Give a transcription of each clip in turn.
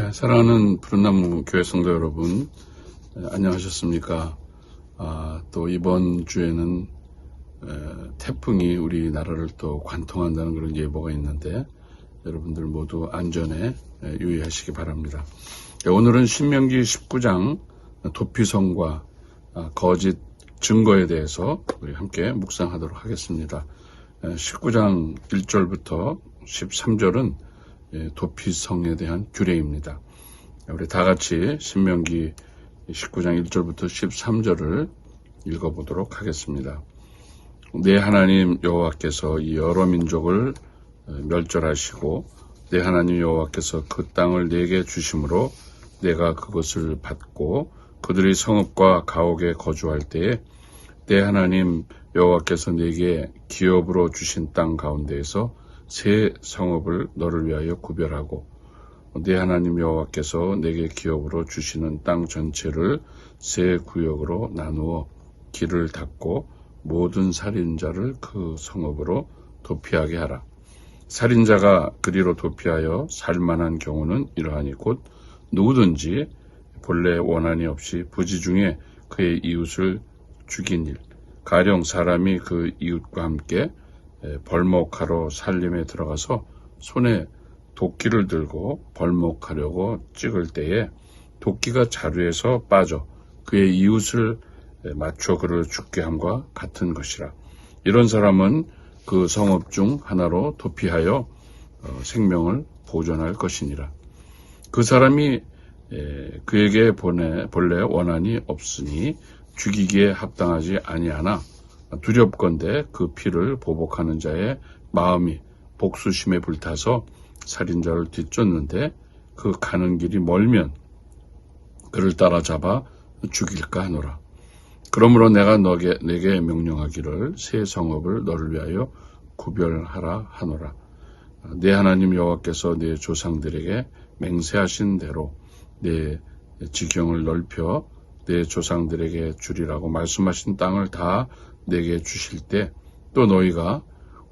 네, 사랑하는 푸른나무 교회 성도 여러분, 안녕하셨습니까? 또 이번 주에는 태풍이 우리나라를 또 관통한다는 그런 예보가 있는데 여러분들 모두 안전에 유의하시기 바랍니다. 오늘은 신명기 19장 도피성과 거짓 증거에 대해서 우리 함께 묵상하도록 하겠습니다. 19장 1절부터 13절은 도피성에 대한 규례입니다. 우리 다 같이 신명기 19장 1절부터 13절을 읽어보도록 하겠습니다. 내 하나님 여호와께서 이 여러 민족을 멸절하시고 내 하나님 여호와께서 그 땅을 내게 주심으로 내가 그것을 받고 그들의 성읍과 가옥에 거주할 때에 내 하나님 여호와께서 내게 기업으로 주신 땅 가운데에서 새 성읍을 너를 위하여 구별하고 내 하나님 여호와께서 내게 기업으로 주시는 땅 전체를 새 구역으로 나누어 길을 닫고 모든 살인자를 그 성읍으로 도피하게 하라. 살인자가 그리로 도피하여 살만한 경우는 이러하니 곧 누구든지 본래 원한이 없이 부지 중에 그의 이웃을 죽인 일, 가령 사람이 그 이웃과 함께 벌목하러 살림에 들어가서 손에 도끼를 들고 벌목하려고 찍을 때에 도끼가 자루에서 빠져 그의 이웃을 맞춰 그를 죽게 함과 같은 것이라. 이런 사람은 그 성읍 중 하나로 도피하여 생명을 보존할 것이니라. 그 사람이 그에게 본래 원한이 없으니 죽이기에 합당하지 아니하나 두렵건대 그 피를 보복하는 자의 마음이 복수심에 불타서 살인자를 뒤쫓는데 그 가는 길이 멀면 그를 따라잡아 죽일까 하노라. 그러므로 내가 내게 명령하기를 새 성읍을 너를 위하여 구별하라 하노라. 내 하나님 여호와께서 내 조상들에게 맹세하신 대로 내 지경을 넓혀 내 조상들에게 주리라고 말씀하신 땅을 다 내게 주실 때 또 너희가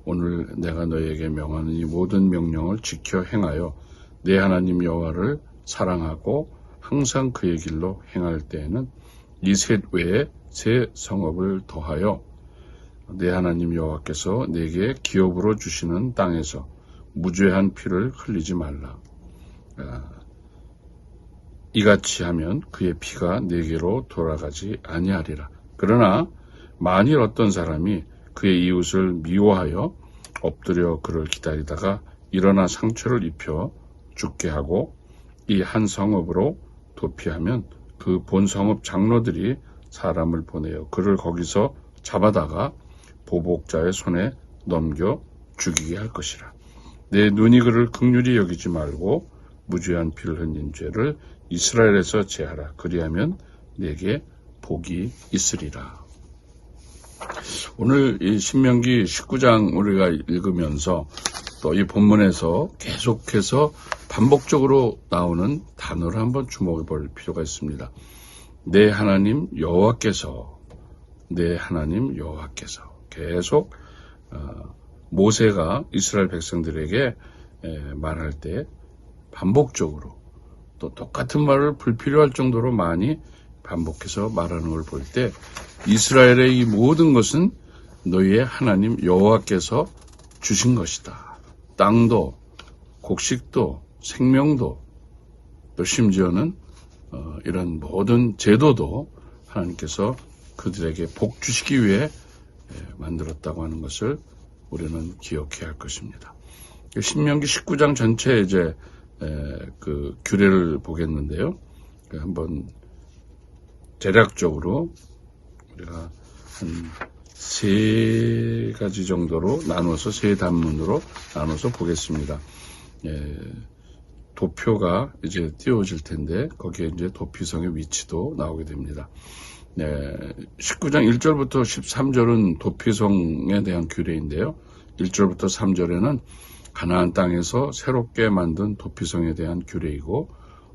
오늘 내가 너희에게 명하는 이 모든 명령을 지켜 행하여 내 하나님 여호와를 사랑하고 항상 그의 길로 행할 때에는 이 셋 외에 새 성읍을 더하여 내 하나님 여호와께서 내게 기업으로 주시는 땅에서 무죄한 피를 흘리지 말라. 이같이 하면 그의 피가 내게로 돌아가지 아니하리라. 그러나 만일 어떤 사람이 그의 이웃을 미워하여 엎드려 그를 기다리다가 일어나 상처를 입혀 죽게 하고 이 한 성읍으로 도피하면 그 본 성읍 장로들이 사람을 보내어 그를 거기서 잡아다가 보복자의 손에 넘겨 죽이게 할 것이라. 내 눈이 그를 긍휼히 여기지 말고 무죄한 피를 흘린 죄를 이스라엘에서 제하라. 그리하면 내게 복이 있으리라. 오늘 이 신명기 19장 우리가 읽으면서 또 이 본문에서 계속해서 반복적으로 나오는 단어를 한번 주목해 볼 필요가 있습니다. 내 하나님 여호와께서, 내 하나님 여호와께서. 계속 모세가 이스라엘 백성들에게 말할 때 반복적으로 또 똑같은 말을 불필요할 정도로 많이 반복해서 말하는 걸 볼 때 이스라엘의 이 모든 것은 너희의 하나님 여호와께서 주신 것이다. 땅도 곡식도 생명도 또 심지어는 이런 모든 제도도 하나님께서 그들에게 복 주시기 위해 만들었다고 하는 것을 우리는 기억해야 할 것입니다. 신명기 19장 전체 이제 그 규례를 보겠는데요. 한번 대략적으로 우리가 한 세 가지 정도로 나눠서 세 단문으로 나눠서 보겠습니다. 도표가 이제 띄워질 텐데 거기에 이제 도피성의 위치도 나오게 됩니다. 19장 1절부터 13절은 도피성에 대한 규례인데요. 1절부터 3절에는 가나안 땅에서 새롭게 만든 도피성에 대한 규례이고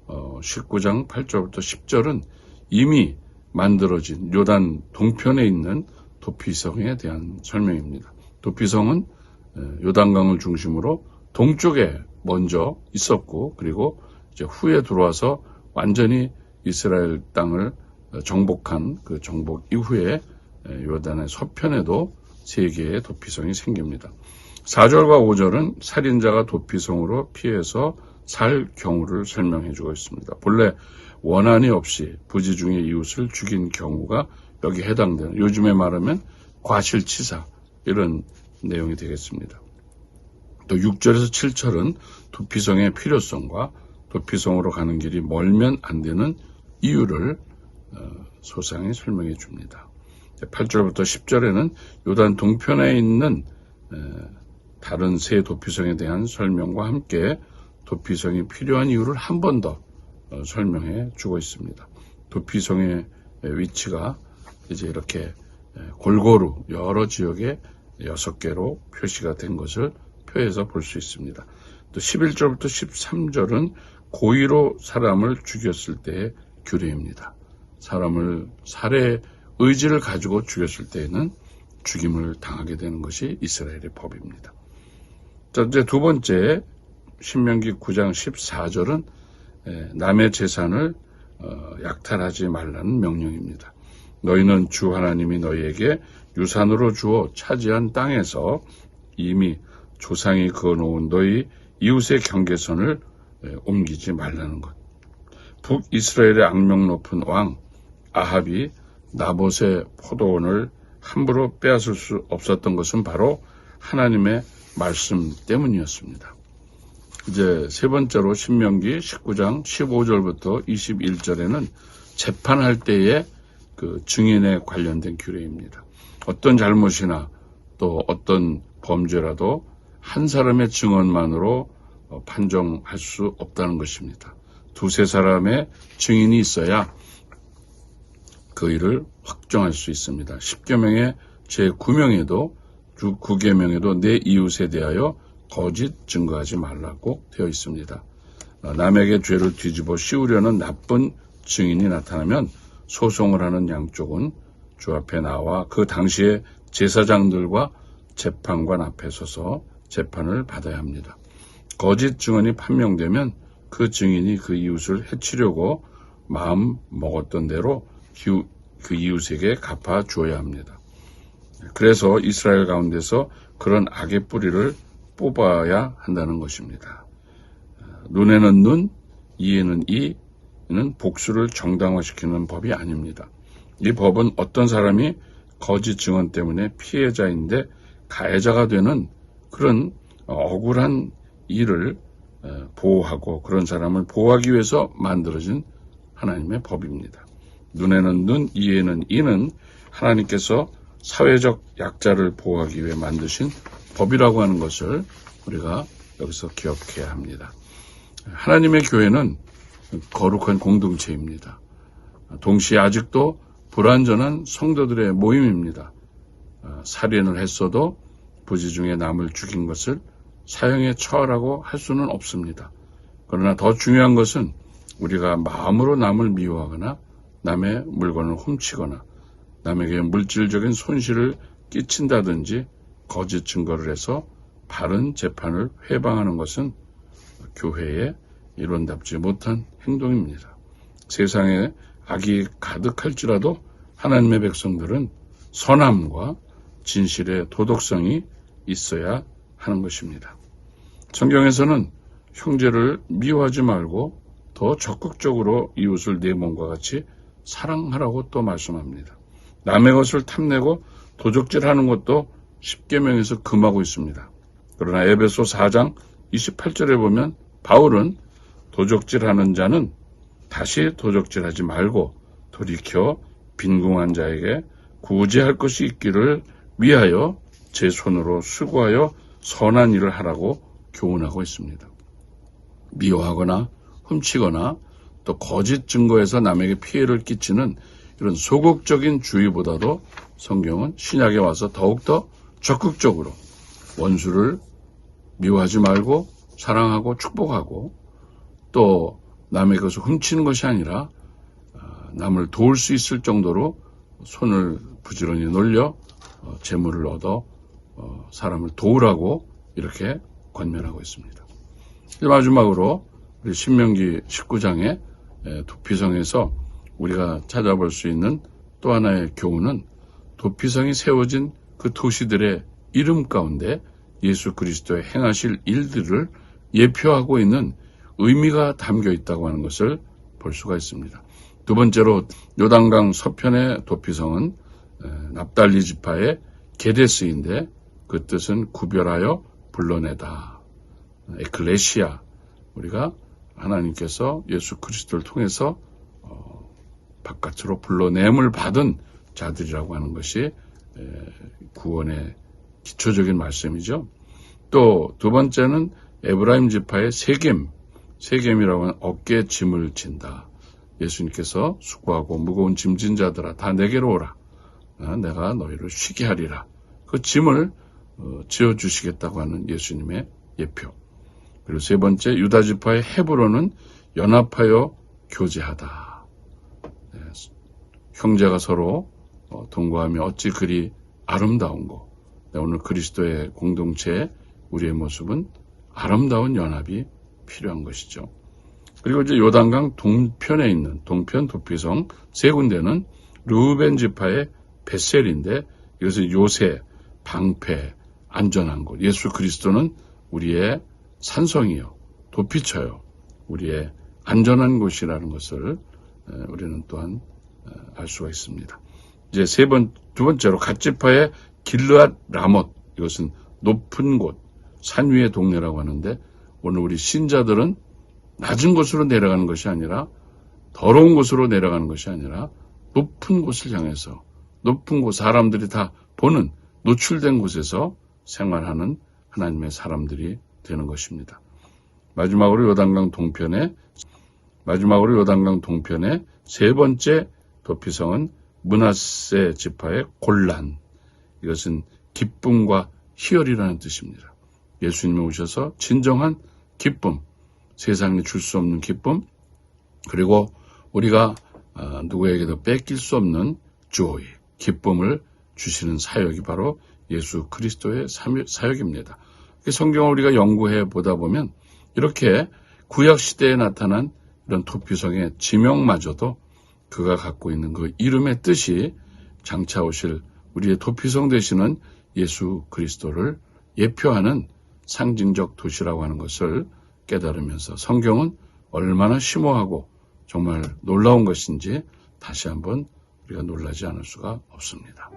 19장 8절부터 10절은 이미 만들어진 요단 동편에 있는 도피성에 대한 설명입니다. 도피성은 요단강을 중심으로 동쪽에 먼저 있었고 그리고 이제 후에 들어와서 완전히 이스라엘 땅을 정복한 그 정복 이후에 요단의 서편에도 3개의 도피성이 생깁니다. 4절과 5절은 살인자가 도피성으로 피해서 살 경우를 설명해 주고 있습니다. 본래 원한이 없이 부지 중에 이웃을 죽인 경우가 여기 해당되는, 요즘에 말하면 과실치사, 이런 내용이 되겠습니다. 또 6절에서 7절은 도피성의 필요성과 도피성으로 가는 길이 멀면 안 되는 이유를 소상히 설명해 줍니다. 8절부터 10절에는 요단 동편에 있는 다른 세 도피성에 대한 설명과 함께 도피성이 필요한 이유를 한 번 더 설명해 주고 있습니다. 도피성의 위치가 이제 이렇게 골고루 여러 지역에 6개로 표시가 된 것을 표에서 볼 수 있습니다. 또 11절부터 13절은 고의로 사람을 죽였을 때의 규례입니다. 사람을 살해 의지를 가지고 죽였을 때에는 죽임을 당하게 되는 것이 이스라엘의 법입니다. 자, 이제 두 번째 신명기 9장 14절은 남의 재산을 약탈하지 말라는 명령입니다. 너희는 주 하나님이 너희에게 유산으로 주어 차지한 땅에서 이미 조상이 그어놓은 너희 이웃의 경계선을 옮기지 말라는 것. 북이스라엘의 악명 높은 왕 아합이 나봇의 포도원을 함부로 빼앗을 수 없었던 것은 바로 하나님의 말씀 때문이었습니다. 이제 세 번째로 신명기 19장 15절부터 21절에는 재판할 때의 그 증인에 관련된 규례입니다. 어떤 잘못이나 또 어떤 범죄라도 한 사람의 증언만으로 판정할 수 없다는 것입니다. 두세 사람의 증인이 있어야 그 일을 확정할 수 있습니다. 10계명의 제9명에도 9계명에도 내 이웃에 대하여 거짓 증거하지 말라고 되어 있습니다. 남에게 죄를 뒤집어 씌우려는 나쁜 증인이 나타나면 소송을 하는 양쪽은 주 앞에 나와 그 당시에 제사장들과 재판관 앞에 서서 재판을 받아야 합니다. 거짓 증언이 판명되면 그 증인이 그 이웃을 해치려고 마음 먹었던 대로 그 이웃에게 갚아 주어야 합니다. 그래서 이스라엘 가운데서 그런 악의 뿌리를 뽑아야 한다는 것입니다. 눈에는 눈, 이에는 이는 복수를 정당화시키는 법이 아닙니다. 이 법은 어떤 사람이 거짓 증언 때문에 피해자인데 가해자가 되는 그런 억울한 일을 보호하고 그런 사람을 보호하기 위해서 만들어진 하나님의 법입니다. 눈에는 눈, 이에는 이는 하나님께서 사회적 약자를 보호하기 위해 만드신 법이라고 하는 것을 우리가 여기서 기억해야 합니다. 하나님의 교회는 거룩한 공동체입니다. 동시에 아직도 불완전한 성도들의 모임입니다. 살인을 했어도 부지 중에 남을 죽인 것을 사형에 처하라고 할 수는 없습니다. 그러나 더 중요한 것은 우리가 마음으로 남을 미워하거나 남의 물건을 훔치거나 남에게 물질적인 손실을 끼친다든지 거짓 증거를 해서 바른 재판을 회방하는 것은 교회의 이론답지 못한 행동입니다. 세상에 악이 가득할지라도 하나님의 백성들은 선함과 진실의 도덕성이 있어야 하는 것입니다. 성경에서는 형제를 미워하지 말고 더 적극적으로 이웃을 내 몸과 같이 사랑하라고 또 말씀합니다. 남의 것을 탐내고 도적질하는 것도 10계명에서 금하고 있습니다. 그러나 에베소 4장 28절에 보면 바울은 도적질하는 자는 다시 도적질하지 말고 돌이켜 빈궁한 자에게 구제할 것이 있기를 위하여 제 손으로 수고하여 선한 일을 하라고 교훈하고 있습니다. 미워하거나 훔치거나 또 거짓 증거에서 남에게 피해를 끼치는 이런 소극적인 주의보다도 성경은 신약에 와서 더욱더 적극적으로 원수를 미워하지 말고 사랑하고 축복하고 또 남의 것을 훔치는 것이 아니라 남을 도울 수 있을 정도로 손을 부지런히 놀려 재물을 얻어 사람을 도우라고 이렇게 권면하고 있습니다. 마지막으로 우리 신명기 19장의 도피성에서 우리가 찾아볼 수 있는 또 하나의 교훈은 도피성이 세워진 그 도시들의 이름 가운데 예수 그리스도의 행하실 일들을 예표하고 있는 의미가 담겨 있다고 하는 것을 볼 수가 있습니다. 두 번째로 요단강 서편의 도피성은 납달리 지파의 게데스인데 그 뜻은 구별하여 불러내다. 에클레시아, 우리가 하나님께서 예수 그리스도를 통해서 바깥으로 불러냄을 받은 자들이라고 하는 것이 구원의 기초적인 말씀이죠. 또 두 번째는 에브라임 지파의 세겜이라고 하는 어깨에 짐을 진다. 예수님께서 수고하고 무거운 짐진 자들아 다 내게로 오라. 내가 너희를 쉬게 하리라. 그 짐을 지어주시겠다고 하는 예수님의 예표. 그리고 세 번째 유다 지파의 헤브론은 연합하여 교제하다. 형제가 서로 동거하며 어찌 그리 아름다운고. 오늘 그리스도의 공동체의 우리의 모습은 아름다운 연합이 필요한 것이죠. 그리고 이제 요단강 동편에 있는 동편 도피성 세 군데는 르우벤 지파의 벳셀인데 이것은 요새, 방패, 안전한 곳. 예수 그리스도는 우리의 산성이요, 도피처요, 우리의 안전한 곳이라는 것을 우리는 또한 알 수가 있습니다. 이제 두 번째로 갓지파의 길르앗 라못, 이것은 높은 곳, 산 위의 동네라고 하는데 오늘 우리 신자들은 낮은 곳으로 내려가는 것이 아니라 더러운 곳으로 내려가는 것이 아니라 높은 곳을 향해서 높은 곳, 사람들이 다 보는 노출된 곳에서 생활하는 하나님의 사람들이 되는 것입니다. 마지막으로 요단강 동편의 세 번째 도피성은 므낫세 지파의 골란. 이것은 기쁨과 희열이라는 뜻입니다. 예수님이 오셔서 진정한 기쁨, 세상에 줄 수 없는 기쁨, 그리고 우리가 누구에게도 뺏길 수 없는 joy, 기쁨을 주시는 사역이 바로 예수 그리스도의 사역입니다. 성경을 우리가 연구해 보다 보면 이렇게 구약시대에 나타난 이런 도피성의 지명마저도 그가 갖고 있는 그 이름의 뜻이 장차 오실 우리의 도피성 되시는 예수 그리스도를 예표하는 상징적 도시라고 하는 것을 깨달으면서 성경은 얼마나 심오하고 정말 놀라운 것인지 다시 한번 우리가 놀라지 않을 수가 없습니다.